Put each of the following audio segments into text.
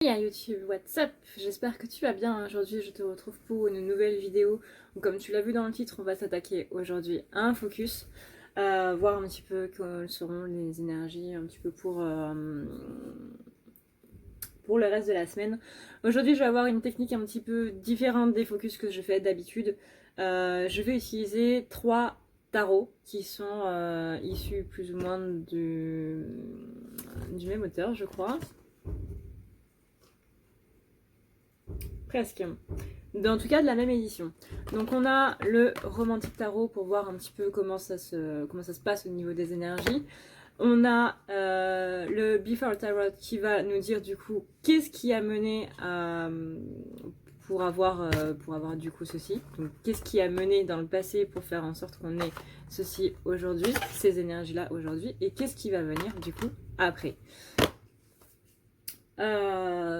Hey YouTube, what's up? J'espère que tu vas bien. Aujourd'hui, je te retrouve pour une nouvelle vidéo où, comme tu l'as vu dans le titre, on va s'attaquer aujourd'hui à un focus, voir un petit peu quelles seront les énergies, un petit peu pour le reste de la semaine. Aujourd'hui, je vais avoir une technique un petit peu différente des focus que je fais d'habitude. Je vais utiliser trois tarots qui sont issus plus ou moins du même auteur, je crois. Presque. En tout cas de la même édition. Donc on a le Romantic Tarot pour voir un petit peu comment ça se passe au niveau des énergies. On a le Before Tarot qui va nous dire du coup qu'est-ce qui a mené pour avoir du coup ceci. Donc qu'est-ce qui a mené dans le passé pour faire en sorte qu'on ait ceci aujourd'hui, ces énergies-là aujourd'hui, et qu'est-ce qui va venir du coup après.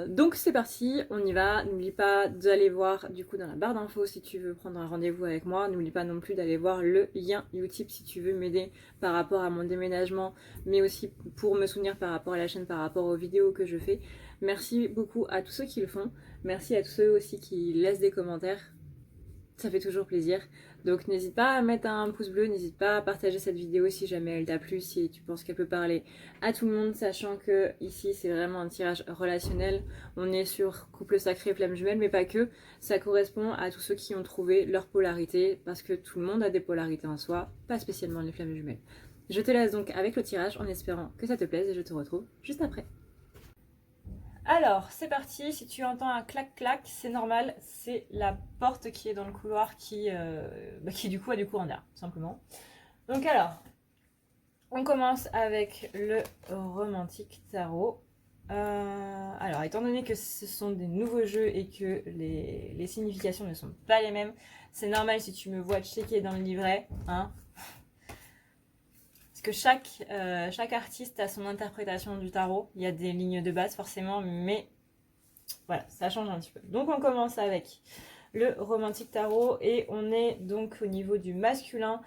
Donc c'est parti, on y va. N'oublie pas d'aller voir du coup dans la barre d'infos si tu veux prendre un rendez-vous avec moi. N'oublie pas non plus d'aller voir le lien Utip si tu veux m'aider par rapport à mon déménagement, mais aussi pour me soutenir par rapport à la chaîne, par rapport aux vidéos que je fais. Merci beaucoup à tous ceux qui le font. Merci à tous ceux aussi qui laissent des commentaires. Ça fait toujours plaisir. Donc n'hésite pas à mettre un pouce bleu, n'hésite pas à partager cette vidéo si jamais elle t'a plu, si tu penses qu'elle peut parler à tout le monde, sachant que ici c'est vraiment un tirage relationnel. On est sur couple sacré, flamme jumelle, mais pas que. Ça correspond à tous ceux qui ont trouvé leur polarité, parce que tout le monde a des polarités en soi, pas spécialement les flammes jumelles. Je te laisse donc avec le tirage en espérant que ça te plaise et je te retrouve juste après. Alors, c'est parti. Si tu entends un clac-clac, c'est normal. C'est la porte qui est dans le couloir qui du coup a du courant d'air, tout simplement. Donc alors, on commence avec le Romantic Tarot. Alors, étant donné que ce sont des nouveaux jeux et que les significations ne sont pas les mêmes, c'est normal si tu me vois checker dans le livret, hein. Parce que chaque artiste a son interprétation du tarot. Il y a des lignes de base forcément, mais voilà, ça change un petit peu. Donc on commence avec le Romantic Tarot et on est donc au niveau du masculin.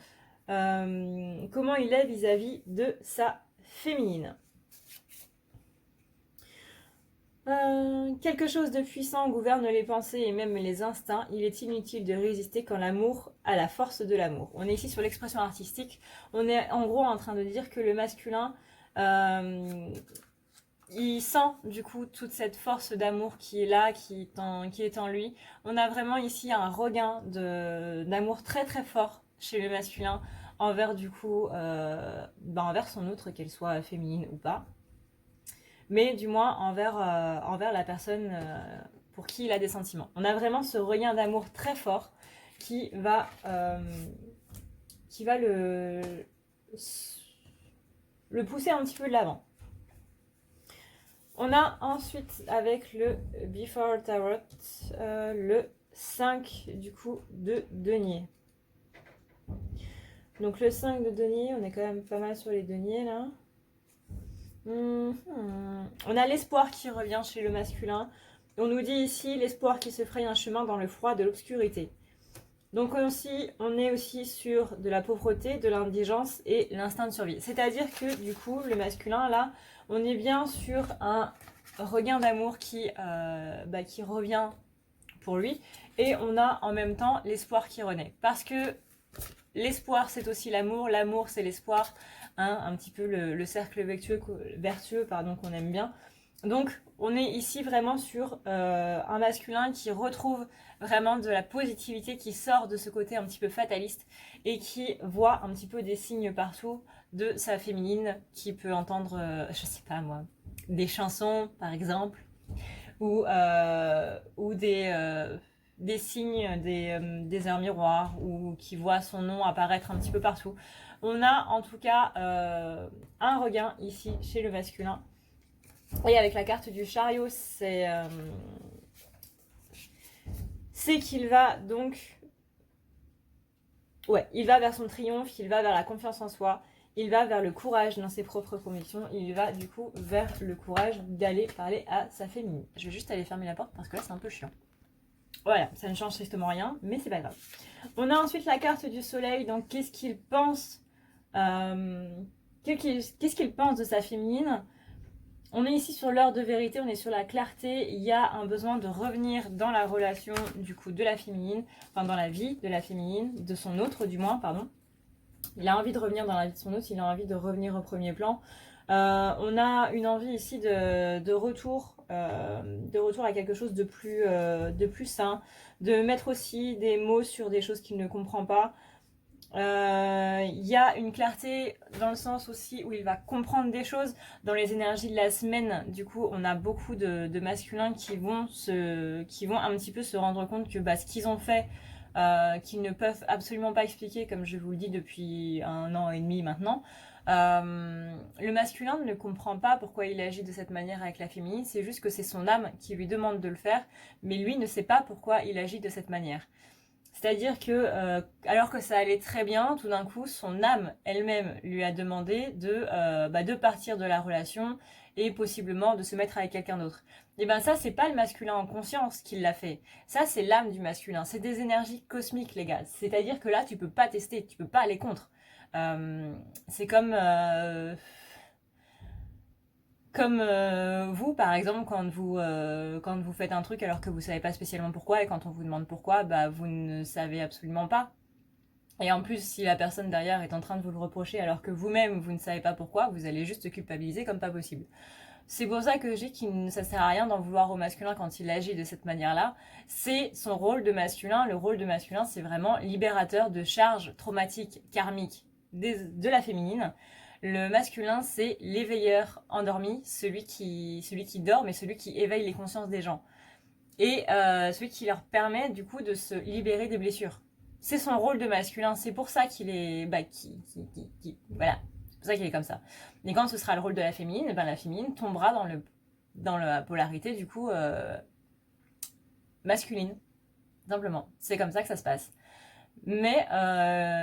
Comment il est vis-à-vis de sa féminine. Quelque chose de puissant gouverne les pensées et même les instincts. Il est inutile de résister quand l'amour a la force de l'amour. On est ici sur l'expression artistique. On est en gros en train de dire que le masculin, il sent du coup toute cette force d'amour qui est là, qui est en lui. On a vraiment ici un regain d'amour très très fort chez le masculin envers du coup, envers son autre, qu'elle soit féminine ou pas. Mais du moins envers la personne pour qui il a des sentiments. On a vraiment ce regain d'amour très fort qui va le pousser un petit peu de l'avant. On a ensuite avec le Before Tarot le 5 du coup de denier. Donc le 5 de denier, on est quand même pas mal sur les deniers là. On a l'espoir qui revient chez le masculin. On nous dit ici l'espoir qui se fraye un chemin dans le froid de l'obscurité. Donc aussi, on est aussi sur de la pauvreté, de l'indigence et l'instinct de survie. C'est-à-dire que du coup, le masculin là, on est bien sur un regain d'amour qui revient pour lui. Et on a en même temps l'espoir qui renaît. Parce que l'espoir, c'est aussi l'amour. L'amour, c'est l'espoir. Hein, un petit peu le cercle vertueux qu'on aime bien. Donc, on est ici vraiment sur un masculin qui retrouve vraiment de la positivité, qui sort de ce côté un petit peu fataliste et qui voit un petit peu des signes partout de sa féminine, qui peut entendre, je sais pas moi, des chansons par exemple, ou des signes, des heures miroirs, ou qui voit son nom apparaître un petit peu partout. On a en tout cas un regain ici chez le masculin. Et avec la carte du chariot, c'est qu'il va donc... Ouais, il va vers son triomphe, il va vers la confiance en soi, il va vers le courage dans ses propres convictions, il va du coup vers le courage d'aller parler à sa féminine. Je vais juste aller fermer la porte parce que là c'est un peu chiant. Voilà, ça ne change strictement rien, mais c'est pas grave. On a ensuite la carte du soleil, donc qu'est-ce qu'il pense qu'est-ce qu'il pense de sa féminine? On est ici sur l'heure de vérité, on est sur la clarté. Il y a un besoin de revenir dans la relation du coup de la féminine, enfin dans la vie de la féminine, de son autre du moins, pardon. Il a envie de revenir dans la vie de son autre, il a envie de revenir au premier plan. On a une envie ici de retour à quelque chose de plus sain, de mettre aussi des mots sur des choses qu'il ne comprend pas. Il y a une clarté dans le sens aussi où il va comprendre des choses. Dans les énergies de la semaine, du coup, on a beaucoup de masculins qui vont un petit peu se rendre compte que ce qu'ils ont fait, qu'ils ne peuvent absolument pas expliquer, comme je vous le dis depuis 1 an et demi maintenant. Le masculin ne comprend pas pourquoi il agit de cette manière avec la féminine, c'est juste que c'est son âme qui lui demande de le faire, mais lui ne sait pas pourquoi il agit de cette manière. C'est-à-dire que, alors que ça allait très bien, tout d'un coup, son âme elle-même lui a demandé de partir de la relation et possiblement de se mettre avec quelqu'un d'autre. Et ben ça, c'est pas le masculin en conscience qui l'a fait. Ça, c'est l'âme du masculin. C'est des énergies cosmiques, les gars. C'est-à-dire que là, tu peux pas tester, tu peux pas aller contre. C'est comme vous, par exemple, quand vous faites un truc alors que vous savez pas spécialement pourquoi, et quand on vous demande pourquoi, vous ne savez absolument pas. Et en plus, si la personne derrière est en train de vous le reprocher alors que vous-même, vous ne savez pas pourquoi, vous allez juste culpabiliser comme pas possible. C'est pour ça que je dis que ça sert à rien d'en vouloir au masculin quand il agit de cette manière-là. C'est son rôle de masculin. Le rôle de masculin, c'est vraiment libérateur de charges traumatiques, karmiques de la féminine. Le masculin, c'est l'éveilleur endormi, celui qui dort, mais celui qui éveille les consciences des gens. Et celui qui leur permet du coup de se libérer des blessures. C'est son rôle de masculin, c'est pour ça qu'il est... voilà, c'est pour ça qu'il est comme ça. Et quand ce sera le rôle de la féminine, la féminine tombera dans la polarité du coup masculine, simplement. C'est comme ça que ça se passe. Mais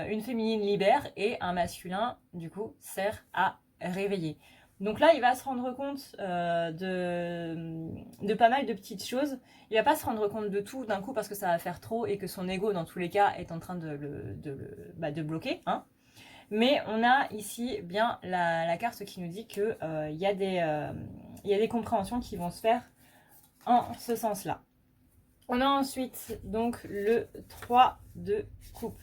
une féminine libère et un masculin, du coup, sert à réveiller. Donc là, il va se rendre compte de pas mal de petites choses. Il va pas se rendre compte de tout d'un coup parce que ça va faire trop et que son ego, dans tous les cas, est en train de bloquer. Hein. Mais on a ici bien la carte qui nous dit qu'il y a des compréhensions qui vont se faire en ce sens-là. On a ensuite donc le 3 de coupe.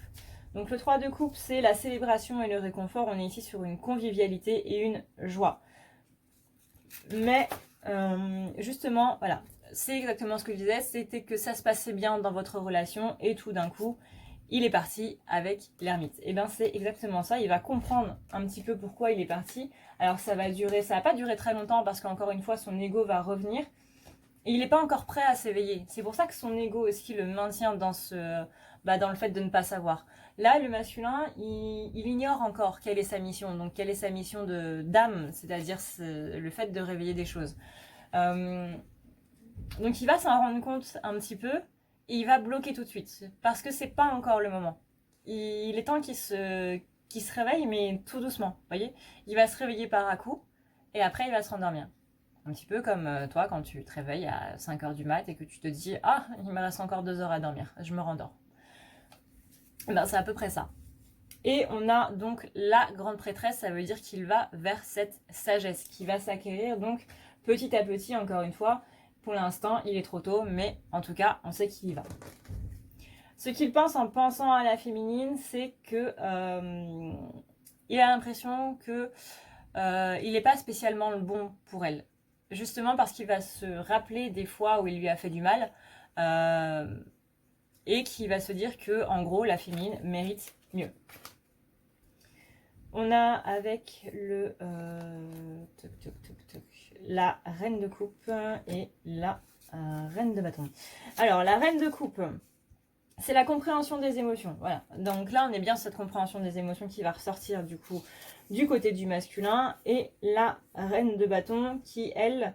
Donc le 3 de coupe, c'est la célébration et le réconfort. On est ici sur une convivialité et une joie. Mais justement, voilà, c'est exactement ce que je disais, c'était que ça se passait bien dans votre relation et tout d'un coup, il est parti avec l'ermite. Et bien c'est exactement ça, il va comprendre un petit peu pourquoi il est parti. Alors ça va pas durer très longtemps parce qu'encore une fois, son ego va revenir. Et il n'est pas encore prêt à s'éveiller. C'est pour ça que son ego aussi le maintient dans le fait de ne pas savoir. Là, le masculin, il ignore encore quelle est sa mission. Donc, quelle est sa mission d'âme, c'est-à-dire le fait de réveiller des choses. Donc, il va s'en rendre compte un petit peu et il va bloquer tout de suite parce que c'est pas encore le moment. Il est temps qu'il se réveille, mais tout doucement. Vous voyez, il va se réveiller par à coup et après, il va se rendormir. Un petit peu comme toi quand tu te réveilles à 5h du mat et que tu te dis « Ah, il me reste encore 2 heures à dormir, je me rendors. » C'est à peu près ça. Et on a donc la grande prêtresse, ça veut dire qu'il va vers cette sagesse qui va s'acquérir donc petit à petit, encore une fois. Pour l'instant, il est trop tôt, mais en tout cas, on sait qu'il y va. Ce qu'il pense en pensant à la féminine, c'est que il a l'impression que il n'est pas spécialement le bon pour elle. Justement parce qu'il va se rappeler des fois où il lui a fait du mal et qu'il va se dire que en gros la féminine mérite mieux. On a avec la reine de coupe et la reine de bâton. Alors la reine de coupe, c'est la compréhension des émotions. Voilà. Donc là on est bien sur cette compréhension des émotions qui va ressortir du coup du côté du masculin, et la reine de bâton qui, elle,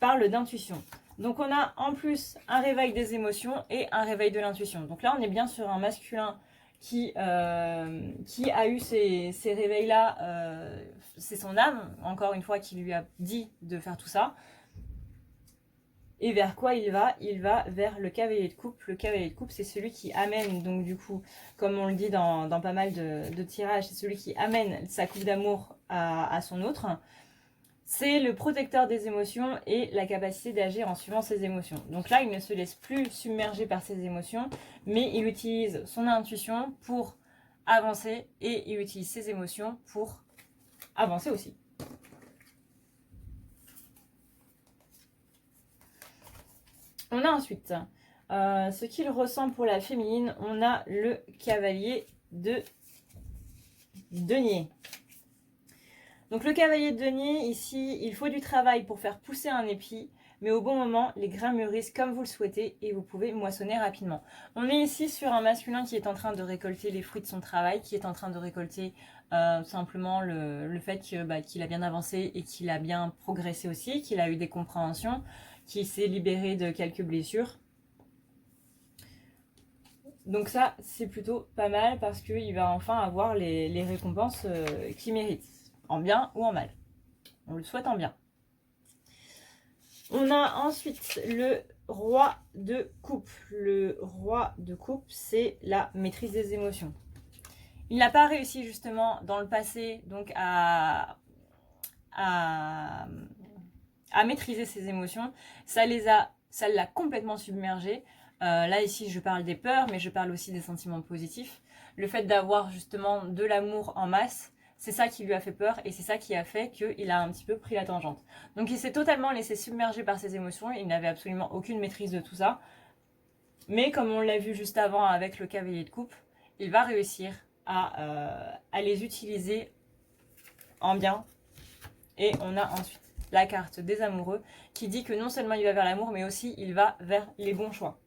parle d'intuition. Donc on a en plus un réveil des émotions et un réveil de l'intuition. Donc là on est bien sur un masculin qui a eu ces réveils-là. C'est son âme, encore une fois, qui lui a dit de faire tout ça. Et vers quoi il va? Il va vers le cavalier de coupe. Le cavalier de coupe, c'est celui qui amène, donc du coup, comme on le dit dans pas mal de tirages, c'est celui qui amène sa coupe d'amour à son autre. c'est le protecteur des émotions et la capacité d'agir en suivant ses émotions. Donc là, il ne se laisse plus submerger par ses émotions, mais il utilise son intuition pour avancer et il utilise ses émotions pour avancer aussi. On a ensuite ce qu'il ressent pour la féminine. On a le cavalier de denier. Donc le cavalier de denier, ici, il faut du travail pour faire pousser un épi, mais au bon moment, les grains mûrissent comme vous le souhaitez et vous pouvez moissonner rapidement. On est ici sur un masculin qui est en train de récolter les fruits de son travail, qui est en train de récolter simplement le fait qu'il a bien avancé et qu'il a bien progressé aussi, qu'il a eu des compréhensions, qu'il s'est libéré de quelques blessures. Donc ça, c'est plutôt pas mal parce qu'il va enfin avoir les récompenses qu'il mérite. En bien ou en mal. On le souhaite en bien. On a ensuite le roi de coupe. Le roi de coupe, c'est la maîtrise des émotions. Il n'a pas réussi justement dans le passé donc à maîtriser ses émotions. Ça l'a complètement submergé. Là ici je parle des peurs, mais je parle aussi des sentiments positifs. Le fait d'avoir justement de l'amour en masse, c'est ça qui lui a fait peur et c'est ça qui a fait qu'il a un petit peu pris la tangente. Donc il s'est totalement laissé submerger par ses émotions, il n'avait absolument aucune maîtrise de tout ça. Mais comme on l'a vu juste avant avec le cavalier de coupe, il va réussir à les utiliser en bien. Et on a ensuite la carte des amoureux qui dit que non seulement il va vers l'amour, mais aussi il va vers les bons choix.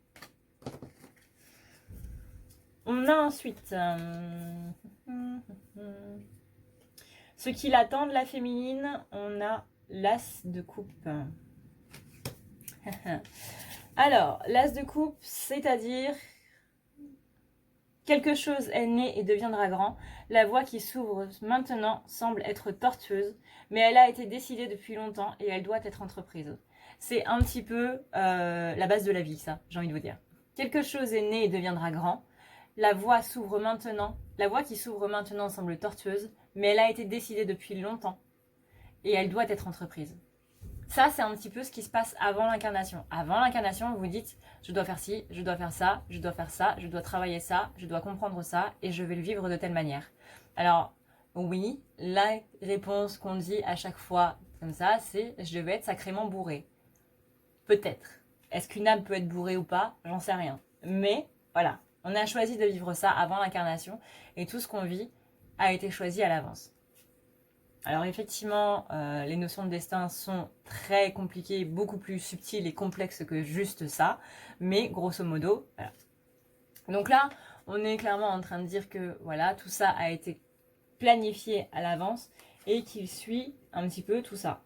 On a ensuite ce qu'il attend de la féminine, on a l'as de coupe. Alors, l'as de coupe, c'est-à-dire quelque chose est né et deviendra grand. La voie qui s'ouvre maintenant semble être tortueuse, mais elle a été décidée depuis longtemps et elle doit être entreprise. C'est un petit peu la base de la vie, ça, j'ai envie de vous dire. Quelque chose est né et deviendra grand. La voie s'ouvre maintenant. La voie qui s'ouvre maintenant semble tortueuse, mais elle a été décidée depuis longtemps et elle doit être entreprise. Ça, c'est un petit peu ce qui se passe avant l'incarnation. Avant l'incarnation, vous vous dites, je dois faire ci, je dois faire ça, je dois faire ça, je dois travailler ça, je dois comprendre ça, et je vais le vivre de telle manière. Alors, oui, la réponse qu'on dit à chaque fois comme ça, c'est, je vais être sacrément bourré. Peut-être. Est-ce qu'une âme peut être bourrée ou pas? J'en sais rien. Mais, voilà, on a choisi de vivre ça avant l'incarnation, et tout ce qu'on vit a été choisi à l'avance. Alors effectivement, les notions de destin sont très compliquées, beaucoup plus subtiles et complexes que juste ça, mais grosso modo, voilà. Donc là, on est clairement en train de dire que voilà, tout ça a été planifié à l'avance et qu'il suit un petit peu tout ça.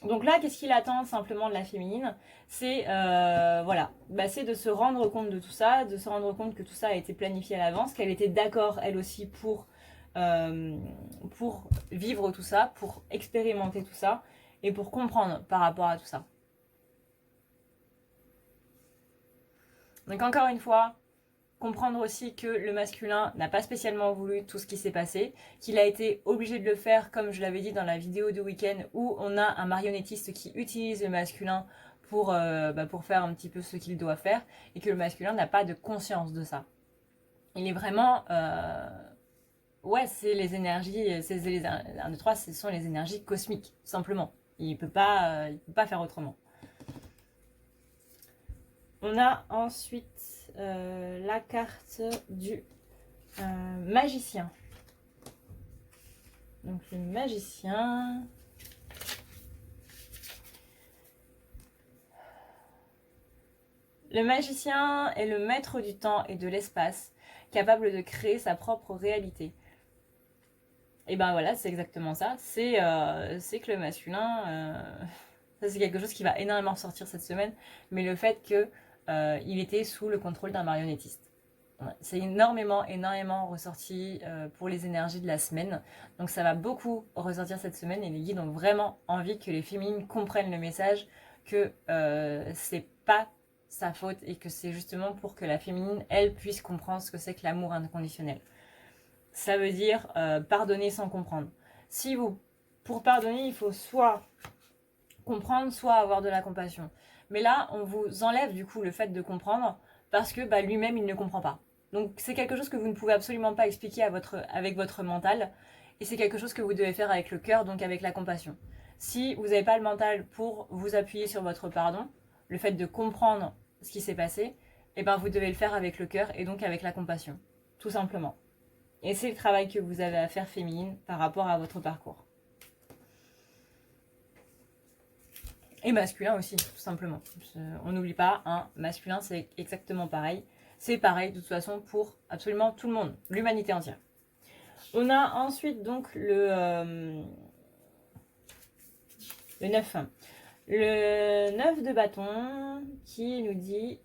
Donc là, qu'est-ce qu'il attend simplement de la féminine? C'est voilà, c'est de se rendre compte de tout ça, de se rendre compte que tout ça a été planifié à l'avance, qu'elle était d'accord elle aussi pour vivre tout ça, pour expérimenter tout ça et pour comprendre par rapport à tout ça. Donc encore une fois, comprendre aussi que le masculin n'a pas spécialement voulu tout ce qui s'est passé, qu'il a été obligé de le faire, comme je l'avais dit dans la vidéo du week-end, où on a un marionnettiste qui utilise le masculin pour faire un petit peu ce qu'il doit faire, et que le masculin n'a pas de conscience de ça. Il est vraiment... c'est les énergies, c'est les 1, 2, 3, ce sont les énergies cosmiques, simplement. Il peut pas faire autrement. On a ensuite la carte du magicien. Donc le magicien. Le magicien est le maître du temps et de l'espace, capable de créer sa propre réalité. Et ben voilà, c'est exactement ça. C'est que le masculin, ça c'est quelque chose qui va énormément ressortir cette semaine, mais le fait que il était sous le contrôle d'un marionnettiste. C'est énormément ressorti pour les énergies de la semaine. Donc ça va beaucoup ressortir cette semaine et les guides ont vraiment envie que les féminines comprennent le message que c'est pas sa faute et que c'est justement pour que la féminine, elle, puisse comprendre ce que c'est que l'amour inconditionnel. Ça veut dire pardonner sans comprendre. Si vous, pour pardonner, il faut soit comprendre, soit avoir de la compassion. Mais là, on vous enlève du coup le fait de comprendre parce que lui-même, il ne comprend pas. Donc c'est quelque chose que vous ne pouvez absolument pas expliquer avec votre mental. Et c'est quelque chose que vous devez faire avec le cœur, donc avec la compassion. Si vous n'avez pas le mental pour vous appuyer sur votre pardon, le fait de comprendre ce qui s'est passé, eh ben vous devez le faire avec le cœur et donc avec la compassion. Tout simplement. Et c'est le travail que vous avez à faire féminine par rapport à votre parcours. Et masculin aussi, tout simplement. On n'oublie pas, hein, masculin c'est exactement pareil. C'est pareil de toute façon pour absolument tout le monde, l'humanité entière. On a ensuite donc le 9. Le 9 de bâton qui nous dit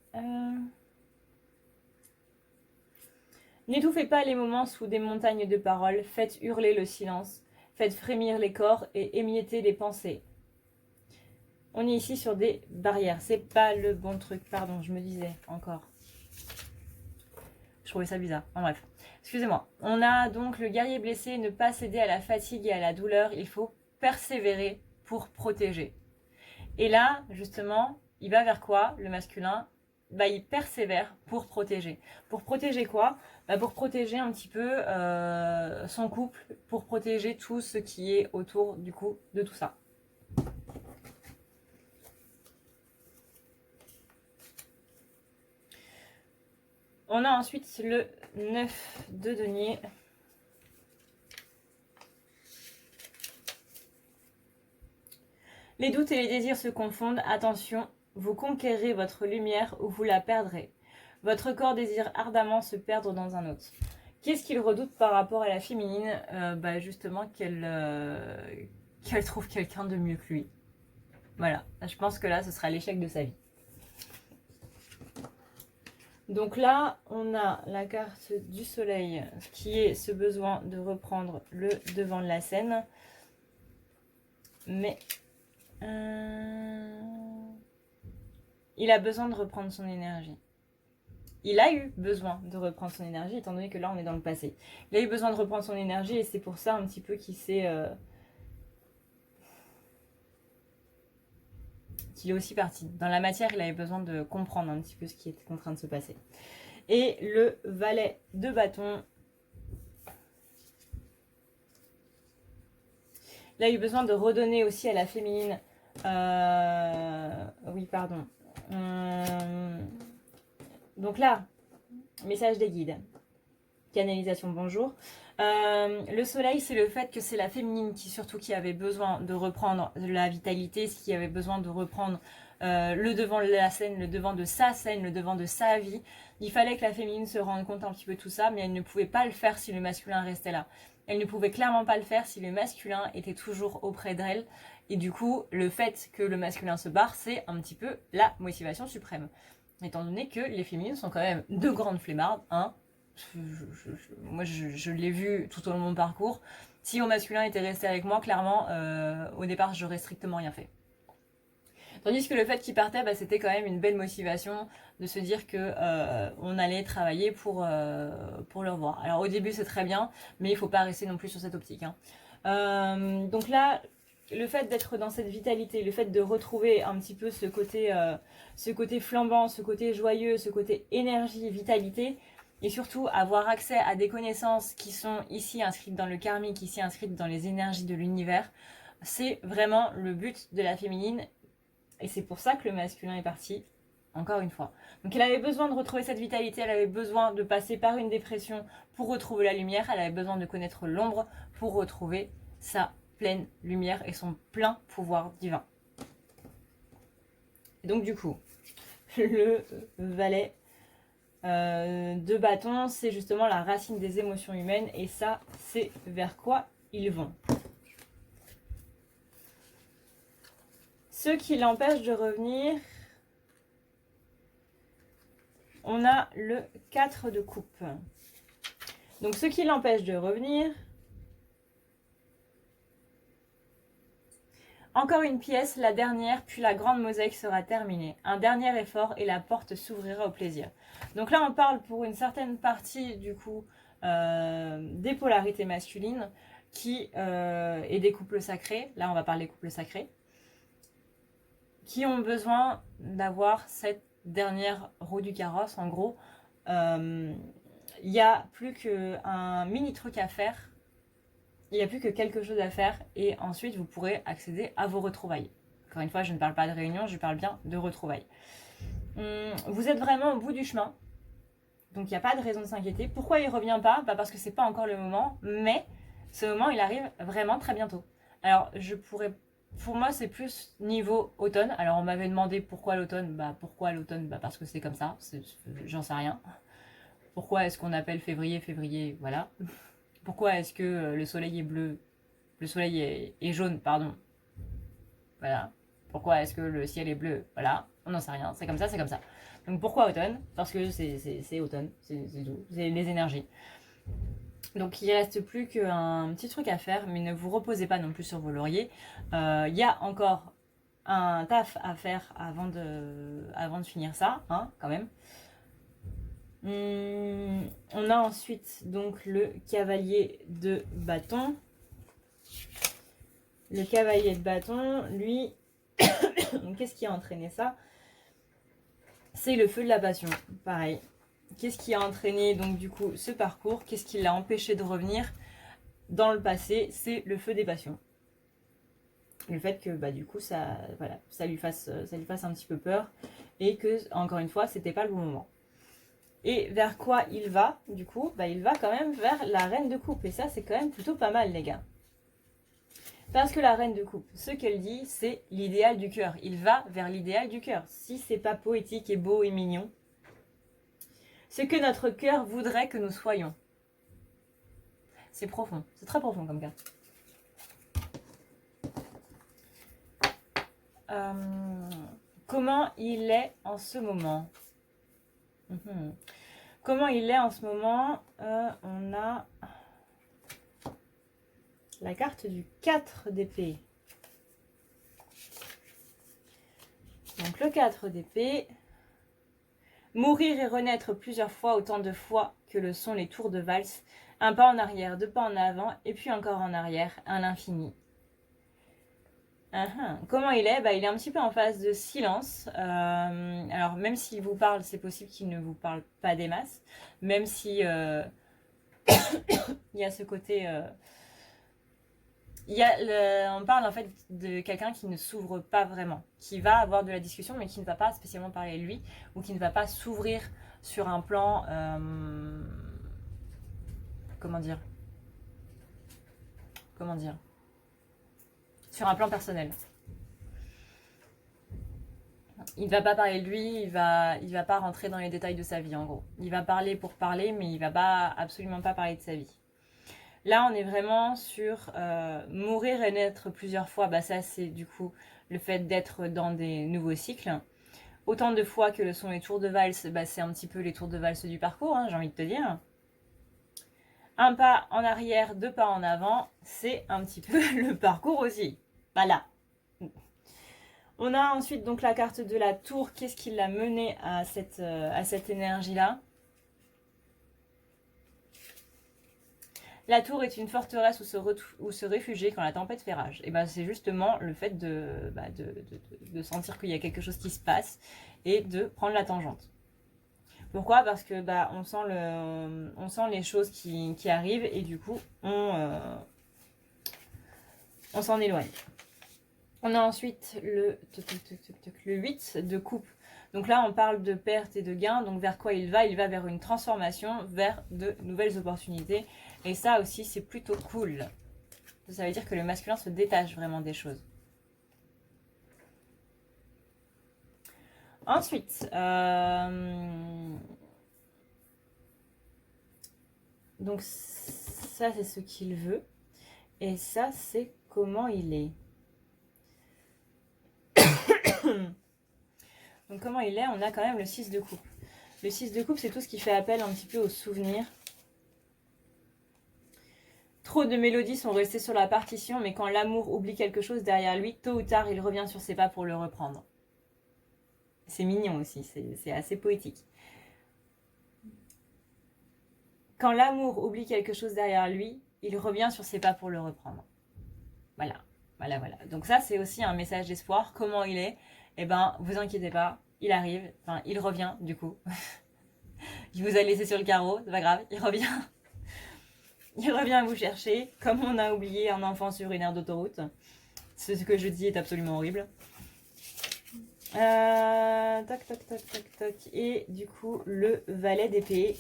n'étouffez pas les moments sous des montagnes de paroles, faites hurler le silence, faites frémir les corps et émietter les pensées. On est ici sur des barrières. C'est pas le bon truc. Pardon, je me disais encore. Je trouvais ça bizarre. En bref. Excusez-moi. On a donc le guerrier blessé. Ne pas céder à la fatigue et à la douleur. Il faut persévérer pour protéger. Et là, justement, il va vers quoi, le masculin ? Il persévère pour protéger. Pour protéger quoi ? Pour protéger un petit peu son couple. Pour protéger tout ce qui est autour, du coup, de tout ça. On a ensuite le 9 de denier. Les doutes et les désirs se confondent. Attention, vous conquérez votre lumière ou vous la perdrez. Votre corps désire ardemment se perdre dans un autre. Qu'est-ce qu'il redoute par rapport à la féminine ? Justement qu'elle trouve quelqu'un de mieux que lui. Voilà, je pense que là, ce sera l'échec de sa vie. Donc là, on a la carte du soleil qui est ce besoin de reprendre le devant de la scène. Mais il a besoin de reprendre son énergie. Il a eu besoin de reprendre son énergie, étant donné que là, on est dans le passé. Il a eu besoin de reprendre son énergie et c'est pour ça un petit peu qu'il s'est... qu'il est aussi parti. Dans la matière, il avait besoin de comprendre un petit peu ce qui était en train de se passer. Et le valet de bâton. Il a eu besoin de redonner aussi à la féminine. Oui, pardon. Donc là, message des guides. Canalisation, bonjour. Le soleil, c'est le fait que c'est la féminine qui avait besoin de reprendre la vitalité, qui avait besoin de reprendre le devant de la scène, le devant de sa scène, le devant de sa vie. Il fallait que la féminine se rende compte un petit peu de tout ça, mais elle ne pouvait pas le faire si le masculin restait là. Elle ne pouvait clairement pas le faire si le masculin était toujours auprès d'elle. Et du coup, le fait que le masculin se barre, c'est un petit peu la motivation suprême. Étant donné que les féminines sont quand même de grandes flemmardes, hein. Moi, je l'ai vu tout au long de mon parcours. Si mon masculin était resté avec moi, clairement, au départ, j'aurais strictement rien fait. Tandis que le fait qu'il partait, c'était quand même une belle motivation de se dire que on allait travailler pour le revoir. Alors au début, c'est très bien, mais il ne faut pas rester non plus sur cette optique. Hein. Donc là, le fait d'être dans cette vitalité, le fait de retrouver un petit peu ce côté flambant, ce côté joyeux, ce côté énergie, vitalité, et surtout avoir accès à des connaissances qui sont ici inscrites dans le karmique, ici inscrites dans les énergies de l'univers, c'est vraiment le but de la féminine. Et c'est pour ça que le masculin est parti, encore une fois. Donc elle avait besoin de retrouver cette vitalité, elle avait besoin de passer par une dépression pour retrouver la lumière, elle avait besoin de connaître l'ombre pour retrouver sa pleine lumière et son plein pouvoir divin. Et donc du coup, le valet de bâton, c'est justement la racine des émotions humaines et ça, c'est vers quoi ils vont. Ce qui l'empêche de revenir, on a le 4 de coupe. Donc ce qui l'empêche de revenir, encore une pièce, la dernière, puis la grande mosaïque sera terminée. Un dernier effort et la porte s'ouvrira au plaisir. Donc là, on parle pour une certaine partie du coup des polarités masculines. et des couples sacrés, là on va parler couples sacrés, qui ont besoin d'avoir cette dernière roue du carrosse. En gros, il n'y a plus qu'un mini truc à faire, il n'y a plus que quelque chose à faire, et ensuite vous pourrez accéder à vos retrouvailles. Encore une fois, je ne parle pas de réunion, je parle bien de retrouvailles. Vous êtes vraiment au bout du chemin, donc il n'y a pas de raison de s'inquiéter. Pourquoi il ne revient pas? Parce que c'est pas encore le moment, mais ce moment il arrive vraiment très bientôt. Alors pour moi c'est plus niveau automne. Alors on m'avait demandé pourquoi l'automne. Pourquoi l'automne? Parce que c'est comme ça, j'en sais rien. Pourquoi est-ce qu'on appelle février, voilà. Pourquoi est-ce que le soleil est bleu, le soleil est jaune, pardon, voilà. Pourquoi est-ce que le ciel est bleu, voilà. On n'en sait rien, c'est comme ça, c'est comme ça. Donc pourquoi automne? Parce que c'est automne, c'est tout, c'est les énergies. Donc il ne reste plus qu'un petit truc à faire, mais ne vous reposez pas non plus sur vos lauriers. Il y a encore un taf à faire avant de finir ça, hein, quand même. On a ensuite donc le cavalier de bâton. Le cavalier de bâton, lui, qu'est-ce qui a entraîné ça? C'est le feu de la passion, pareil. Qu'est-ce qui a entraîné donc du coup ce parcours? Qu'est-ce qui l'a empêché de revenir dans le passé? C'est le feu des passions. Le fait que du coup ça lui fasse un petit peu peur, et que encore une fois c'était pas le bon moment. Et vers quoi il va du coup? Il va quand même vers la reine de coupe, et ça c'est quand même plutôt pas mal les gars. Parce que la reine de coupe, ce qu'elle dit, c'est l'idéal du cœur. Il va vers l'idéal du cœur. Si c'est pas poétique et beau et mignon, c'est que notre cœur voudrait que nous soyons. C'est profond, c'est très profond comme carte. Comment il est en ce moment? Comment il est en ce moment? On a la carte du 4 d'épée. Donc le 4 d'épée. Mourir et renaître plusieurs fois, autant de fois que le sont les tours de valse. Un pas en arrière, deux pas en avant, et puis encore en arrière, à l'infini. Comment il est? Il est un petit peu en phase de silence. Alors même s'il vous parle, c'est possible qu'il ne vous parle pas des masses. Même si il y a ce côté... on parle en fait de quelqu'un qui ne s'ouvre pas vraiment, qui va avoir de la discussion mais qui ne va pas spécialement parler de lui, ou qui ne va pas s'ouvrir sur un plan comment dire sur un plan personnel. Il va pas parler de lui, il va pas rentrer dans les détails de sa vie en gros. Il va parler pour parler, mais il va pas absolument pas parler de sa vie. Là, on est vraiment sur mourir et naître plusieurs fois. Ça, c'est du coup le fait d'être dans des nouveaux cycles. Autant de fois que le sont les tours de valse, c'est un petit peu les tours de valse du parcours, hein, j'ai envie de te dire. Un pas en arrière, deux pas en avant, c'est un petit peu le parcours aussi. Voilà. On a ensuite donc la carte de la tour. Qu'est-ce qui l'a mené à cette énergie-là? La tour est une forteresse où se réfugier quand la tempête fait rage. Et c'est justement le fait de sentir qu'il y a quelque chose qui se passe et de prendre la tangente. Pourquoi? Parce que on sent les choses qui arrivent, et du coup on s'en éloigne. On a ensuite le 8 de coupe. Donc là, on parle de perte et de gain. Donc vers quoi il va? Il va vers une transformation, vers de nouvelles opportunités. Et ça aussi, c'est plutôt cool. Ça veut dire que le masculin se détache vraiment des choses. Ensuite, donc ça, c'est ce qu'il veut. Et ça, c'est comment il est. Donc comment il est? On a quand même le 6 de coupe. Le 6 de coupe, c'est tout ce qui fait appel un petit peu aux souvenirs. Trop de mélodies sont restées sur la partition, mais quand l'amour oublie quelque chose derrière lui, tôt ou tard, il revient sur ses pas pour le reprendre. C'est mignon aussi, c'est assez poétique. Quand l'amour oublie quelque chose derrière lui, il revient sur ses pas pour le reprendre. Voilà, voilà, voilà. Donc ça, c'est aussi un message d'espoir. Comment il est? Eh ben, vous inquiétez pas, il arrive, enfin, il revient, du coup. Il vous a laissé sur le carreau, c'est pas grave, il revient. Il revient vous chercher, comme on a oublié un enfant sur une aire d'autoroute. Ce que je dis est absolument horrible. Tac, tac, tac, tac, tac. Et du coup, le valet d'épée.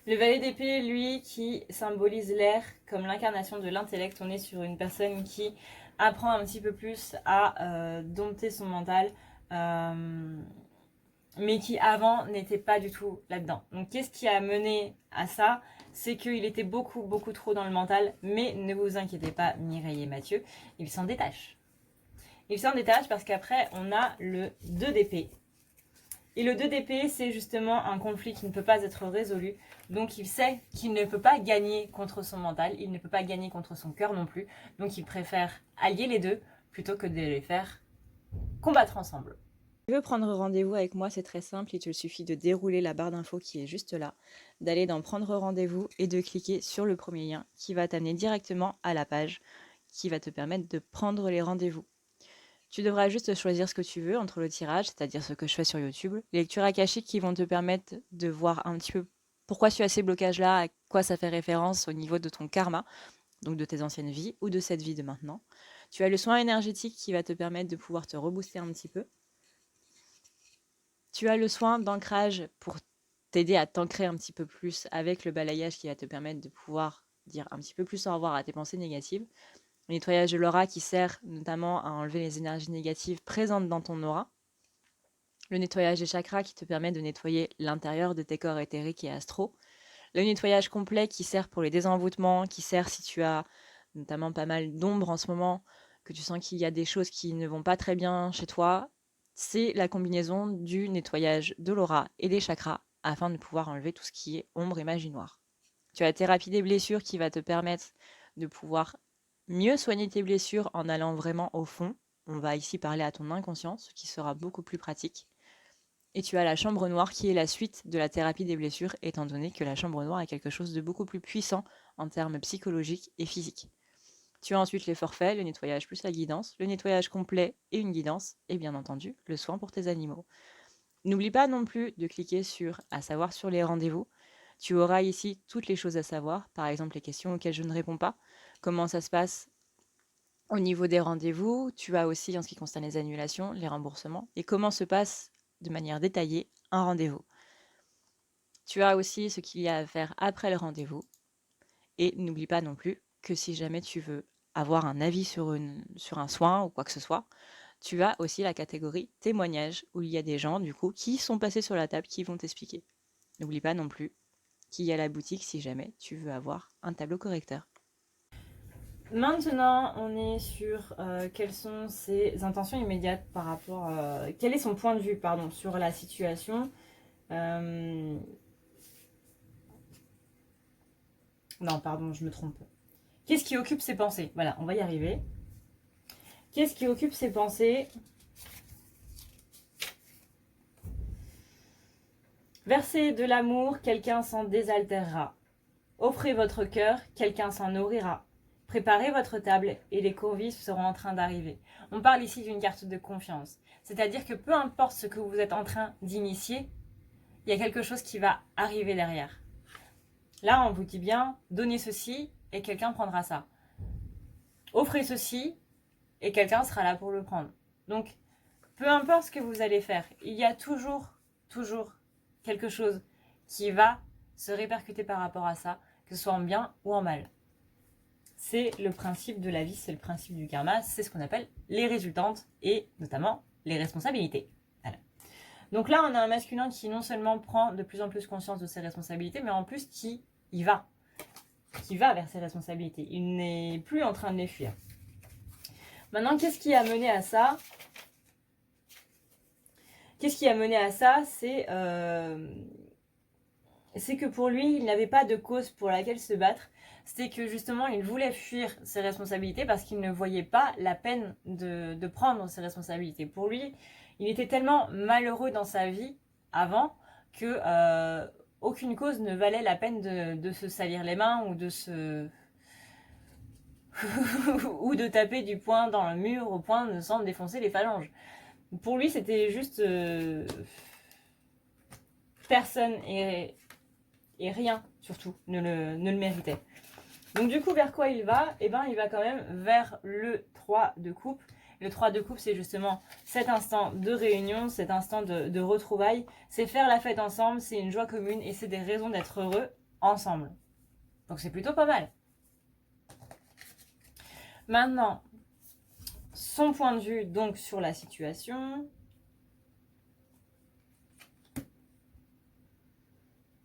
Le valet d'épée, lui, qui symbolise l'air comme l'incarnation de l'intellect. On est sur une personne qui apprend un petit peu plus à dompter son mental, mais qui avant n'était pas du tout là-dedans. Donc qu'est-ce qui a mené à ça? C'est qu'il était beaucoup trop dans le mental, mais ne vous inquiétez pas, Mireille et Mathieu, il s'en détache. Il s'en détache parce qu'après, on a le 2 d'épée. Et le 2 d'épée, c'est justement un conflit qui ne peut pas être résolu. Donc il sait qu'il ne peut pas gagner contre son mental, il ne peut pas gagner contre son cœur non plus. Donc il préfère allier les deux plutôt que de les faire combattre ensemble. Si tu veux prendre rendez-vous avec moi, c'est très simple, il te suffit de dérouler la barre d'infos qui est juste là, d'aller dans prendre rendez-vous et de cliquer sur le premier lien qui va t'amener directement à la page qui va te permettre de prendre les rendez-vous. Tu devras juste choisir ce que tu veux entre le tirage, c'est-à-dire ce que je fais sur YouTube, les lectures akashiques qui vont te permettre de voir un petit peu pourquoi tu as ces blocages-là, à quoi ça fait référence au niveau de ton karma, donc de tes anciennes vies ou de cette vie de maintenant. Tu as le soin énergétique qui va te permettre de pouvoir te rebooster un petit peu. Tu as le soin d'ancrage pour t'aider à t'ancrer un petit peu plus avec le balayage qui va te permettre de pouvoir dire un petit peu plus au revoir à tes pensées négatives. Le nettoyage de l'aura qui sert notamment à enlever les énergies négatives présentes dans ton aura. Le nettoyage des chakras qui te permet de nettoyer l'intérieur de tes corps éthériques et astraux. Le nettoyage complet qui sert pour les désenvoûtements, qui sert si tu as notamment pas mal d'ombre en ce moment, que tu sens qu'il y a des choses qui ne vont pas très bien chez toi. C'est la combinaison du nettoyage de l'aura et des chakras afin de pouvoir enlever tout ce qui est ombre et magie noire. Tu as la thérapie des blessures qui va te permettre de pouvoir mieux soigner tes blessures en allant vraiment au fond. On va ici parler à ton inconscient, ce qui sera beaucoup plus pratique. Et tu as la chambre noire qui est la suite de la thérapie des blessures, étant donné que la chambre noire est quelque chose de beaucoup plus puissant en termes psychologiques et physiques. Tu as ensuite les forfaits, le nettoyage plus la guidance, le nettoyage complet et une guidance, et bien entendu, le soin pour tes animaux. N'oublie pas non plus de cliquer sur « À savoir » sur les rendez-vous. Tu auras ici toutes les choses à savoir, par exemple les questions auxquelles je ne réponds pas, comment ça se passe au niveau des rendez-vous, tu as aussi en ce qui concerne les annulations, les remboursements, et comment se passe de manière détaillée un rendez-vous. Tu as aussi ce qu'il y a à faire après le rendez-vous. Et n'oublie pas non plus que si jamais tu veux avoir un avis sur un soin ou quoi que ce soit, tu as aussi la catégorie témoignages où il y a des gens du coup qui sont passés sur la table qui vont t'expliquer. N'oublie pas non plus qu'il y a la boutique si jamais tu veux avoir un tableau correcteur. Maintenant, on est sur quelles sont ses intentions immédiates par rapport... quel est son point de vue, pardon, sur la situation. Non, pardon, je me trompe. Qu'est-ce qui occupe ses pensées? Voilà, on va y arriver. Qu'est-ce qui occupe ses pensées? Versez de l'amour, quelqu'un s'en désaltérera. Offrez votre cœur, quelqu'un s'en nourrira. Préparez votre table et les convives seront en train d'arriver. On parle ici d'une carte de confiance. C'est-à-dire que peu importe ce que vous êtes en train d'initier, il y a quelque chose qui va arriver derrière. Là, on vous dit bien, donnez ceci et quelqu'un prendra ça. Offrez ceci et quelqu'un sera là pour le prendre. Donc, peu importe ce que vous allez faire, il y a toujours quelque chose qui va se répercuter par rapport à ça, que ce soit en bien ou en mal. C'est le principe de la vie, c'est le principe du karma, c'est ce qu'on appelle les résultantes et notamment les responsabilités. Voilà. Donc là, on a un masculin qui non seulement prend de plus en plus conscience de ses responsabilités, mais en plus qui va vers ses responsabilités. Il n'est plus en train de les fuir. Maintenant, qu'est-ce qui a mené à ça? Qu'est-ce qui a mené à ça? C'est que pour lui, il n'avait pas de cause pour laquelle se battre. C'était que justement, il voulait fuir ses responsabilités parce qu'il ne voyait pas la peine de prendre ses responsabilités. Pour lui, il était tellement malheureux dans sa vie avant que aucune cause ne valait la peine de se salir les mains ou de se... ou de taper du poing dans le mur au point de s'en défoncer les phalanges. Pour lui, c'était juste... personne et rien, surtout, ne le méritait. Donc du coup, vers quoi il va? Eh ben, il va quand même vers le 3 de coupe. Le 3 de coupe, c'est justement cet instant de réunion, cet instant de retrouvailles. C'est faire la fête ensemble, c'est une joie commune et c'est des raisons d'être heureux ensemble. Donc c'est plutôt pas mal. Maintenant, son point de vue donc sur la situation.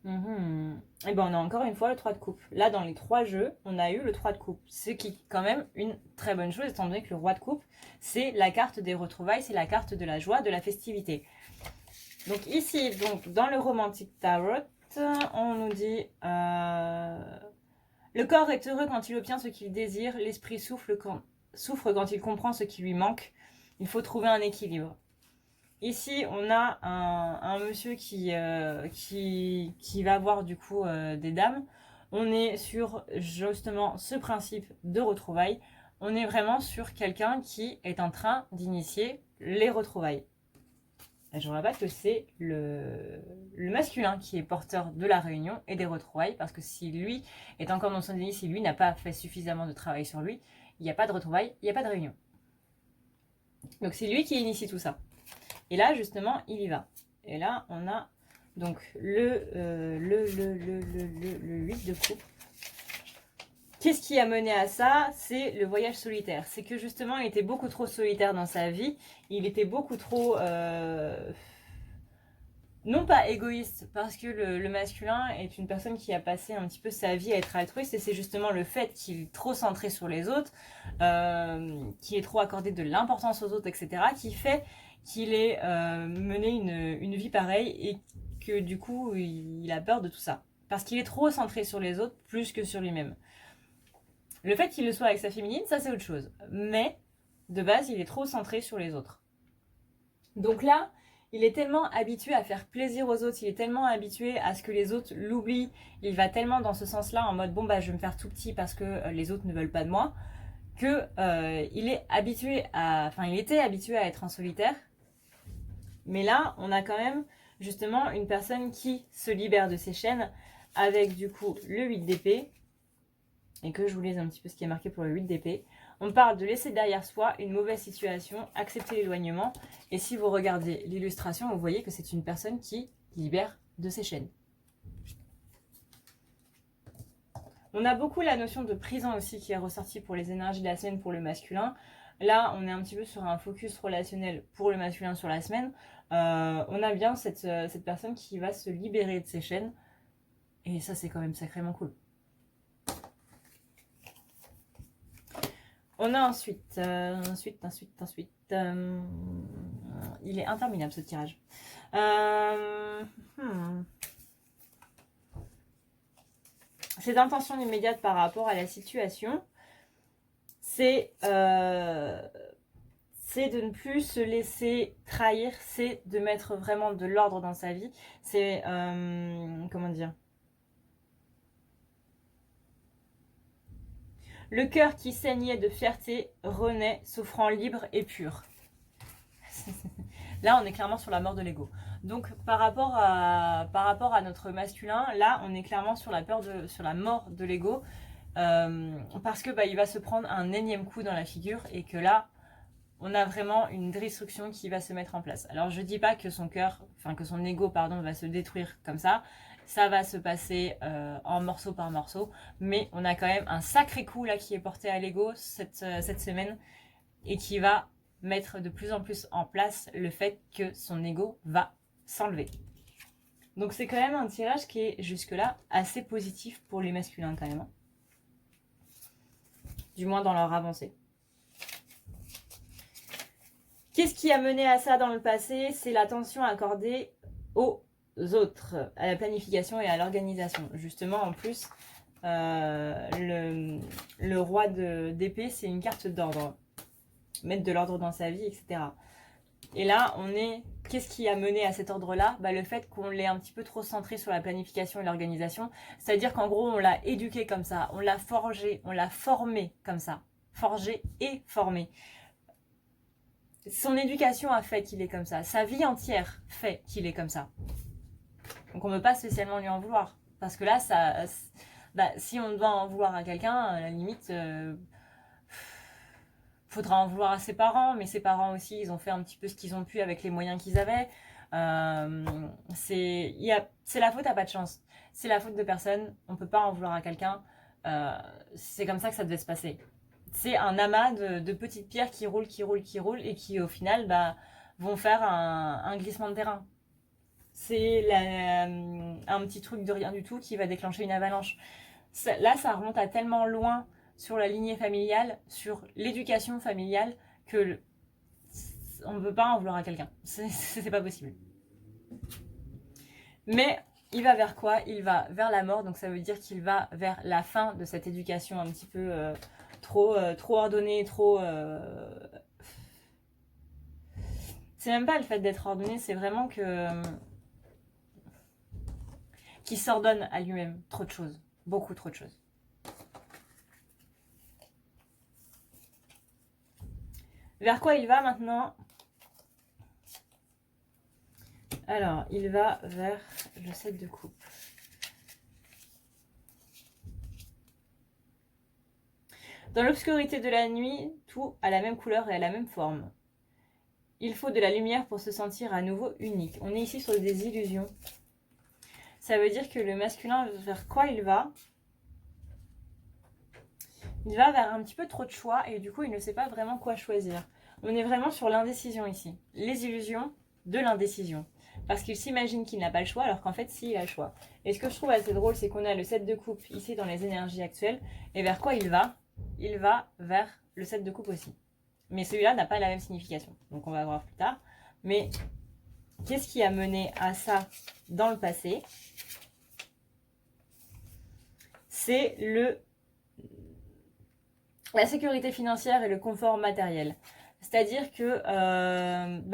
Et ben on a encore une fois le 3 de coupe. Là dans les 3 jeux, on a eu le 3 de coupe. Ce qui est quand même une très bonne chose, étant donné que le roi de coupe, c'est la carte des retrouvailles, c'est la carte de la joie, de la festivité. Donc ici, donc, dans le Romantic Tarot, on nous dit le corps est heureux quand il obtient ce qu'il désire, l'esprit souffre quand il comprend ce qui lui manque. Il faut trouver un équilibre. Ici, on a un monsieur qui va avoir du coup des dames. On est sur justement ce principe de retrouvailles. On est vraiment sur quelqu'un qui est en train d'initier les retrouvailles. Et je vous rappelle que c'est le masculin qui est porteur de la réunion et des retrouvailles, parce que si lui est encore dans son déni, si lui n'a pas fait suffisamment de travail sur lui, il n'y a pas de retrouvailles, il n'y a pas de réunion. Donc c'est lui qui initie tout ça. Et là, justement, il y va. Et là, on a donc le 8 de coupe. Qu'est-ce qui a mené à ça? C'est le voyage solitaire. C'est que justement, il était beaucoup trop solitaire dans sa vie. Il était beaucoup trop... non pas égoïste, parce que le masculin est une personne qui a passé un petit peu sa vie à être altruiste, et c'est justement le fait qu'il est trop centré sur les autres, qui est trop accordé de l'importance aux autres, etc., qui fait qu'il ait mené une vie pareille, et que du coup, il a peur de tout ça. Parce qu'il est trop centré sur les autres, plus que sur lui-même. Le fait qu'il le soit avec sa féminine, ça c'est autre chose. Mais, de base, il est trop centré sur les autres. Donc là, il est tellement habitué à faire plaisir aux autres, il est tellement habitué à ce que les autres l'oublient, il va tellement dans ce sens-là, en mode bon bah je vais me faire tout petit parce que les autres ne veulent pas de moi, que il était habitué à être en solitaire. Mais là, on a quand même justement une personne qui se libère de ses chaînes avec du coup le 8 d'épée. Et que je vous lise un petit peu ce qui est marqué pour le 8 d'épée. On parle de laisser derrière soi une mauvaise situation, accepter l'éloignement. Et si vous regardez l'illustration, vous voyez que c'est une personne qui libère de ses chaînes. On a beaucoup la notion de prison aussi qui est ressortie pour les énergies de la semaine pour le masculin. Là, on est un petit peu sur un focus relationnel pour le masculin sur la semaine. On a bien cette personne qui va se libérer de ses chaînes. Et ça, c'est quand même sacrément cool. On a ensuite, il est interminable ce tirage. Cette intention immédiate par rapport à la situation, c'est de ne plus se laisser trahir, c'est de mettre vraiment de l'ordre dans sa vie. C'est, comment dire ? Le cœur qui saignait de fierté renaît, s'offrant libre et pur. Là, on est clairement sur la mort de l'ego. Donc, par rapport à notre masculin, là, on est clairement sur la mort de l'ego, parce que il va se prendre un énième coup dans la figure et que là, on a vraiment une destruction qui va se mettre en place. Alors, je dis pas que son ego, va se détruire comme ça. Ça va se passer en morceau par morceau, mais on a quand même un sacré coup là qui est porté à l'ego cette semaine et qui va mettre de plus en plus en place le fait que son ego va s'enlever. Donc c'est quand même un tirage qui est jusque-là assez positif pour les masculins quand même. Du moins dans leur avancée. Qu'est-ce qui a mené à ça dans le passé? C'est l'attention accordée aux autres, à la planification et à l'organisation. Justement, en plus, le roi d'épée, c'est une carte d'ordre. Mettre de l'ordre dans sa vie, etc. Et là, on est qu'est-ce qui a mené à cet ordre-là? Le fait qu'on l'ait un petit peu trop centré sur la planification et l'organisation. C'est-à-dire qu'en gros, on l'a éduqué comme ça, on l'a forgé, on l'a formé comme ça. Forgé et formé. Son éducation a fait qu'il est comme ça. Sa vie entière fait qu'il est comme ça. Donc on ne peut pas spécialement lui en vouloir. Parce que là, si on doit en vouloir à quelqu'un, à la limite, faudra en vouloir à ses parents. Mais ses parents aussi, ils ont fait un petit peu ce qu'ils ont pu avec les moyens qu'ils avaient. C'est la faute à pas de chance. C'est la faute de personne. On ne peut pas en vouloir à quelqu'un. C'est comme ça que ça devait se passer. C'est un amas de petites pierres qui roulent et qui au final vont faire un glissement de terrain. C'est un petit truc de rien du tout qui va déclencher une avalanche. Là, ça remonte à tellement loin sur la lignée familiale, sur l'éducation familiale, que on ne peut pas en vouloir à quelqu'un. C'est pas possible. Mais il va vers quoi? Il va vers la mort, donc ça veut dire qu'il va vers la fin de cette éducation un petit peu trop ordonnée, trop... C'est même pas le fait d'être ordonné, c'est vraiment que... qu'il s'ordonne à lui-même trop de choses, beaucoup trop de choses. Vers quoi il va maintenant? Alors, il va vers le 7 de coupe. Dans l'obscurité de la nuit, tout a la même couleur et a la même forme. Il faut de la lumière pour se sentir à nouveau unique. On est ici sur des illusions. Ça veut dire que le masculin, vers quoi il va? Il va vers un petit peu trop de choix et du coup, il ne sait pas vraiment quoi choisir. On est vraiment sur l'indécision ici. Les illusions de l'indécision. Parce qu'il s'imagine qu'il n'a pas le choix, alors qu'en fait, si, il a le choix. Et ce que je trouve assez drôle, c'est qu'on a le 7 de coupe ici dans les énergies actuelles. Et vers quoi il va? Il va vers le 7 de coupe aussi. Mais celui-là n'a pas la même signification. Donc on va voir plus tard. Mais qu'est-ce qui a mené à ça dans le passé? C'est la sécurité financière et le confort matériel. C'est-à-dire que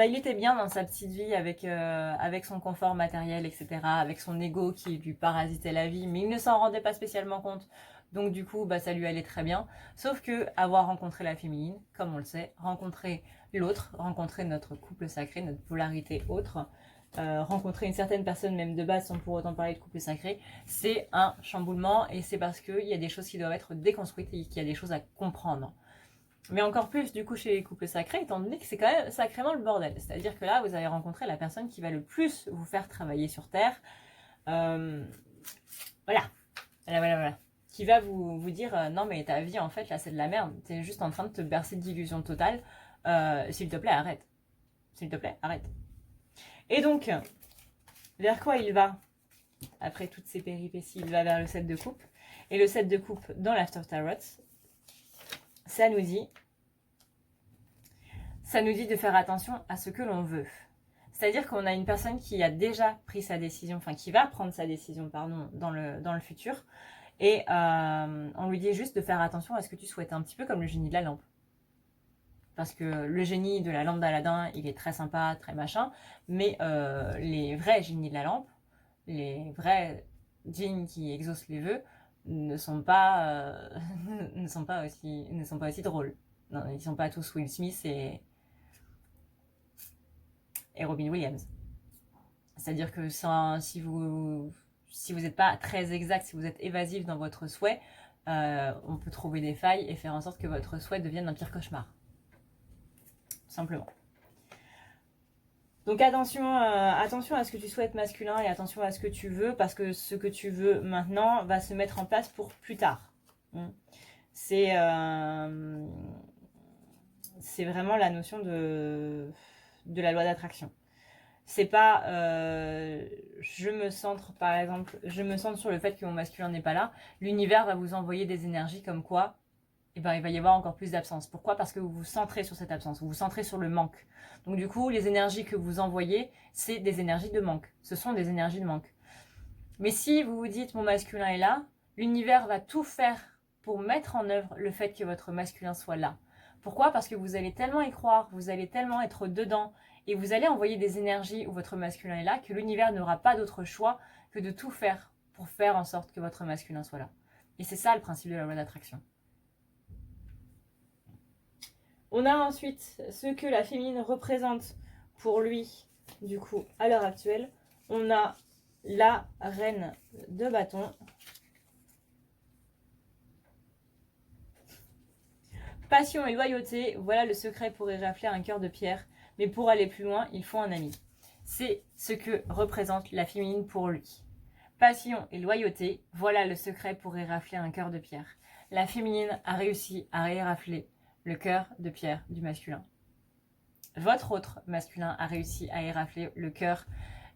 il était bien dans sa petite vie avec son confort matériel, etc., avec son ego qui lui parasitait la vie, mais il ne s'en rendait pas spécialement compte. Donc du coup, ça lui allait très bien. Sauf que avoir rencontré la féminine, comme on le sait, rencontrer l'autre, rencontrer notre couple sacré, notre polarité autre, rencontrer une certaine personne même de base sans pour autant parler de couple sacré, c'est un chamboulement et c'est parce qu'il y a des choses qui doivent être déconstruites et qu'il y a des choses à comprendre. Mais encore plus du coup chez les couples sacrés, étant donné que c'est quand même sacrément le bordel. C'est-à-dire que là, vous allez rencontrer la personne qui va le plus vous faire travailler sur Terre. Voilà. Qui va vous dire non mais ta vie en fait là c'est de la merde. T'es juste en train de te bercer d'illusions totales. S'il te plaît, arrête. S'il te plaît, arrête. Et donc, vers quoi il va? Après toutes ces péripéties, il va vers le 7 de coupe. Et le 7 de coupe dans l'After Tarot, ça nous dit de faire attention à ce que l'on veut. C'est-à-dire qu'on a une personne qui a déjà pris sa décision, enfin qui va prendre sa décision, pardon, dans le futur. Et on lui dit juste de faire attention à ce que tu souhaites, un petit peu comme le génie de la lampe. Parce que le génie de la lampe d'Aladin, il est très sympa, très machin, mais les vrais génies de la lampe, les vrais djinns qui exaucent les vœux, ne sont pas aussi drôles. Non, ils ne sont pas tous Will Smith et Robin Williams. C'est-à-dire que si vous n'êtes pas très exact, si vous êtes évasif dans votre souhait, on peut trouver des failles et faire en sorte que votre souhait devienne un pire cauchemar. Simplement. Donc attention à ce que tu souhaites masculin et attention à ce que tu veux, parce que ce que tu veux maintenant va se mettre en place pour plus tard. C'est vraiment la notion de la loi d'attraction. C'est pas je me centre sur le fait que mon masculin n'est pas là. L'univers va vous envoyer des énergies comme quoi il va y avoir encore plus d'absence. Pourquoi? Parce que vous vous centrez sur cette absence, vous vous centrez sur le manque. Donc du coup, les énergies que vous envoyez, c'est des énergies de manque. Ce sont des énergies de manque. Mais si vous vous dites mon masculin est là, l'univers va tout faire pour mettre en œuvre le fait que votre masculin soit là. Pourquoi? Parce que vous allez tellement y croire, vous allez tellement être dedans et vous allez envoyer des énergies où votre masculin est là, que l'univers n'aura pas d'autre choix que de tout faire pour faire en sorte que votre masculin soit là. Et c'est ça le principe de la loi d'attraction. On a ensuite ce que la féminine représente pour lui, du coup, à l'heure actuelle. On a la reine de bâton. Passion et loyauté, voilà le secret pour érafler un cœur de pierre. Mais pour aller plus loin, il faut un ami. C'est ce que représente la féminine pour lui. Passion et loyauté, voilà le secret pour érafler un cœur de pierre. La féminine a réussi à érafler le cœur de pierre du masculin. Votre autre masculin a réussi à érafler le cœur,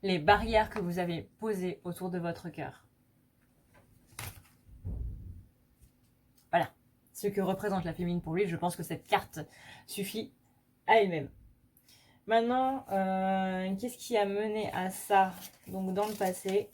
les barrières que vous avez posées autour de votre cœur. Voilà ce que représente la féminine pour lui. Je pense que cette carte suffit à elle-même. Maintenant, qu'est-ce qui a mené à ça donc dans le passé?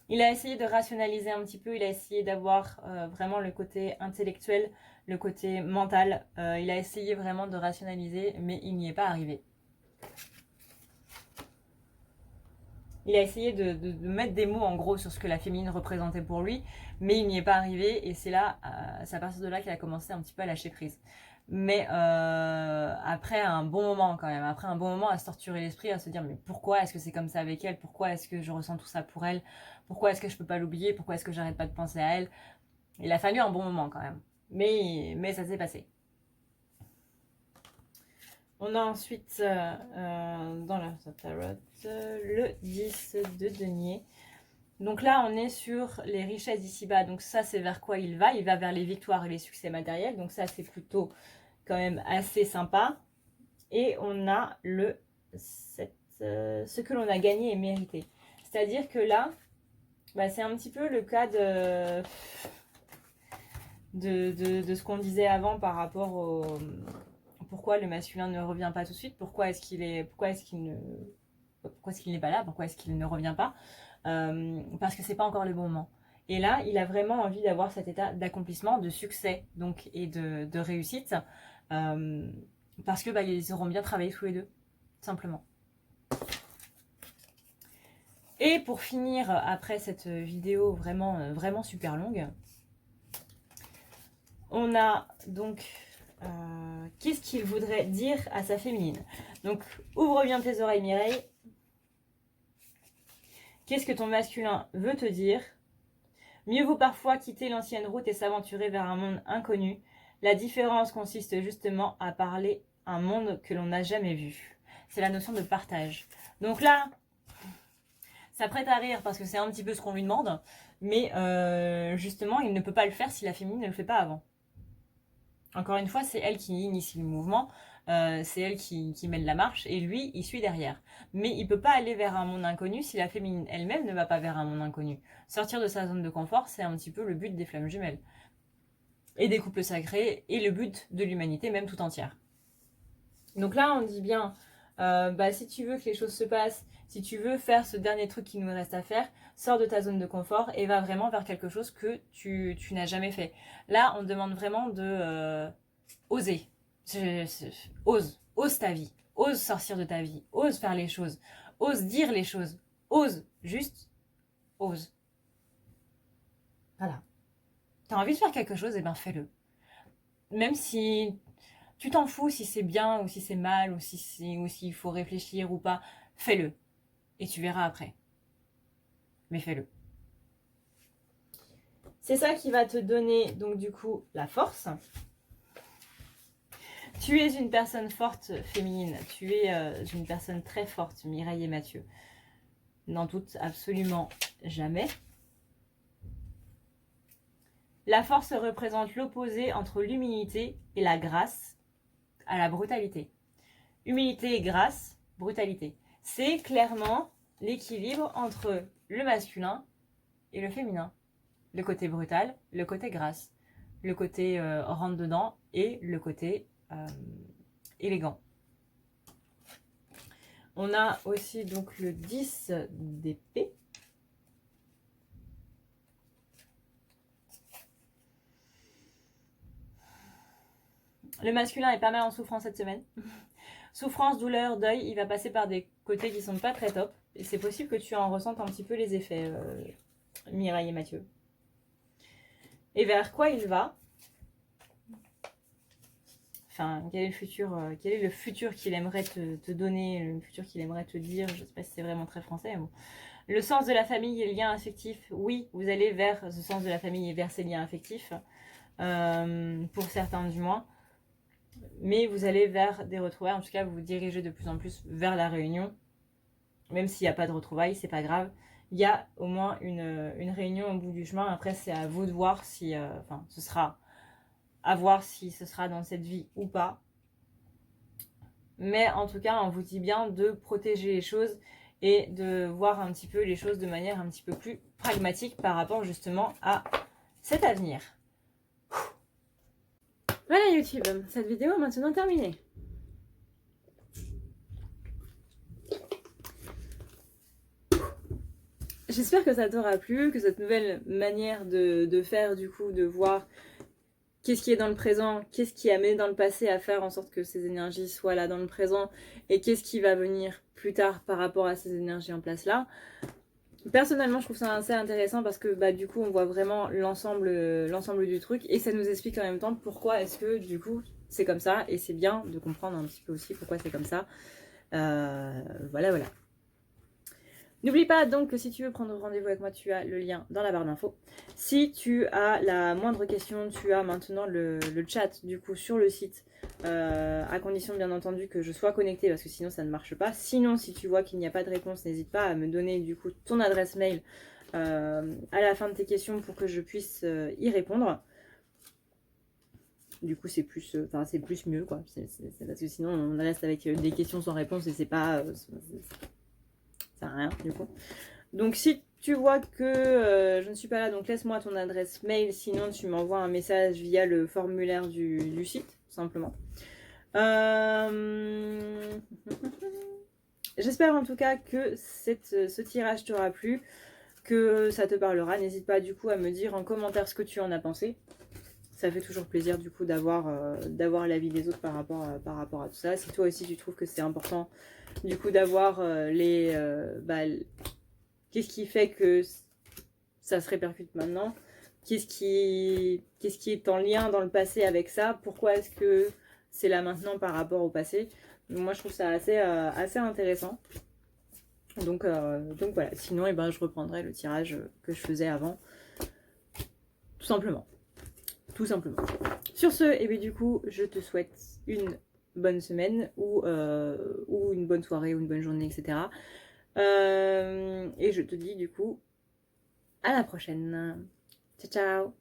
Il a essayé de rationaliser un petit peu, il a essayé d'avoir vraiment le côté intellectuel, le côté mental. Il a essayé vraiment de rationaliser, mais il n'y est pas arrivé. Il a essayé de mettre des mots en gros sur ce que la féminine représentait pour lui, mais il n'y est pas arrivé, et c'est là, c'est à partir de là qu'il a commencé un petit peu à lâcher prise. Mais après un bon moment quand même, après un bon moment à se torturer l'esprit, à se dire mais pourquoi est-ce que c'est comme ça avec elle, pourquoi est-ce que je ressens tout ça pour elle, pourquoi est-ce que je peux pas l'oublier, pourquoi est-ce que j'arrête pas de penser à elle. Il a fallu un bon moment quand même, mais ça s'est passé. On a ensuite dans la tarot le 10 de denier. Donc là, on est sur les richesses d'ici-bas. Donc ça, c'est vers quoi il va. Il va vers les victoires et les succès matériels. Donc ça, c'est plutôt quand même assez sympa. Et on a le 7, ce que l'on a gagné et mérité. C'est-à-dire que là, bah, c'est un petit peu le cas de ce qu'on disait avant par rapport au... Pourquoi le masculin ne revient pas tout de suite, pourquoi est-ce qu'il n'est pas là, pourquoi est-ce qu'il ne revient pas, parce que c'est pas encore le bon moment. Et là, il a vraiment envie d'avoir cet état d'accomplissement, de succès donc, et de réussite, parce que bah, ils auront bien travaillé tous les deux, simplement. Et pour finir, après cette vidéo vraiment super longue, on a donc... qu'est-ce qu'il voudrait dire à sa féminine? Donc, ouvre bien tes oreilles, Mireille. Qu'est-ce que ton masculin veut te dire? Mieux vaut parfois quitter l'ancienne route et s'aventurer vers un monde inconnu. La différence consiste justement à parler un monde que l'on n'a jamais vu. C'est la notion de partage. Donc là, ça prête à rire parce que c'est un petit peu ce qu'on lui demande, mais justement, il ne peut pas le faire si la féminine ne le fait pas avant. Encore une fois, c'est elle qui initie le mouvement, c'est elle qui mène la marche, et lui, il suit derrière. Mais il ne peut pas aller vers un monde inconnu si la féminine elle-même ne va pas vers un monde inconnu. Sortir de sa zone de confort, c'est un petit peu le but des flammes jumelles. Et des couples sacrés, et le but de l'humanité même tout entière. Donc là, on dit bien, si tu veux que les choses se passent, si tu veux faire ce dernier truc qui nous reste à faire, sors de ta zone de confort et va vraiment vers quelque chose que tu n'as jamais fait. Là, on demande vraiment de oser. Ose ta vie. Ose sortir de ta vie. Ose faire les choses. Ose dire les choses. Ose. Juste, ose. Voilà. T'as envie de faire quelque chose, et ben fais-le. Même si tu t'en fous si c'est bien ou si c'est mal ou s'il faut réfléchir ou pas, fais-le. Et tu verras après. Mais fais-le. C'est ça qui va te donner donc du coup la force. Tu es une personne forte féminine. Tu es une personne très forte, Mireille et Mathieu. N'en doute absolument jamais. La force représente l'opposé entre l'humilité et la grâce à la brutalité. Humilité et grâce, brutalité. C'est clairement l'équilibre entre le masculin et le féminin. Le côté brutal, le côté grâce, le côté rentre dedans et le côté élégant. On a aussi donc le 10 d'épée. Le masculin est pas mal en souffrance cette semaine. Souffrance, douleur, deuil, il va passer par des côtés qui sont pas très top. Et c'est possible que tu en ressentes un petit peu les effets, Mireille et Mathieu. Et vers quoi il va? Enfin, quel est le futur qu'il aimerait te donner, le futur qu'il aimerait te dire? Je sais pas si c'est vraiment très français, mais bon. Le sens de la famille et les liens affectifs, oui, vous allez vers ce sens de la famille et vers ces liens affectifs, pour certains du moins. Mais vous allez vers des retrouvailles, en tout cas vous vous dirigez de plus en plus vers la réunion. Même s'il n'y a pas de retrouvailles, c'est pas grave. Il y a au moins une réunion au bout du chemin. Après, c'est à vous de voir si... ce sera à voir si ce sera dans cette vie ou pas. Mais en tout cas, on vous dit bien de protéger les choses et de voir un petit peu les choses de manière un petit peu plus pragmatique par rapport justement à cet avenir. Voilà YouTube, cette vidéo est maintenant terminée. J'espère que ça t'aura plu, que cette nouvelle manière de faire, du coup, de voir qu'est-ce qui est dans le présent, qu'est-ce qui a mené dans le passé à faire en sorte que ces énergies soient là dans le présent, et qu'est-ce qui va venir plus tard par rapport à ces énergies en place là. Personnellement, je trouve ça assez intéressant parce que du coup, on voit vraiment l'ensemble du truc et ça nous explique en même temps pourquoi est-ce que du coup c'est comme ça, et c'est bien de comprendre un petit peu aussi pourquoi c'est comme ça. Voilà. N'oublie pas donc que si tu veux prendre rendez-vous avec moi, tu as le lien dans la barre d'infos. Si tu as la moindre question, tu as maintenant le chat du coup sur le site, à condition bien entendu que je sois connectée parce que sinon ça ne marche pas. Sinon, si tu vois qu'il n'y a pas de réponse, n'hésite pas à me donner du coup ton adresse mail à la fin de tes questions pour que je puisse y répondre. Du coup, c'est plus mieux quoi. C'est parce que sinon on reste avec des questions sans réponse et c'est pas... ça sert à rien du coup. Donc si tu vois que je ne suis pas là, donc laisse-moi ton adresse mail, sinon tu m'envoies un message via le formulaire du site, tout simplement. J'espère en tout cas que ce tirage t'aura plu, que ça te parlera. N'hésite pas du coup à me dire en commentaire ce que tu en as pensé. Ça fait toujours plaisir du coup d'avoir l'avis des autres par rapport à tout ça. Si toi aussi tu trouves que c'est important du coup d'avoir qu'est-ce qui fait que ça se répercute maintenant, qu'est-ce qui est en lien dans le passé avec ça, pourquoi est-ce que c'est là maintenant par rapport au passé. Donc moi je trouve ça assez intéressant. Donc voilà, sinon je reprendrai le tirage que je faisais avant, tout simplement. Sur ce, du coup, je te souhaite une bonne semaine ou une bonne soirée ou une bonne journée, etc. Et je te dis du coup à la prochaine. Ciao, ciao.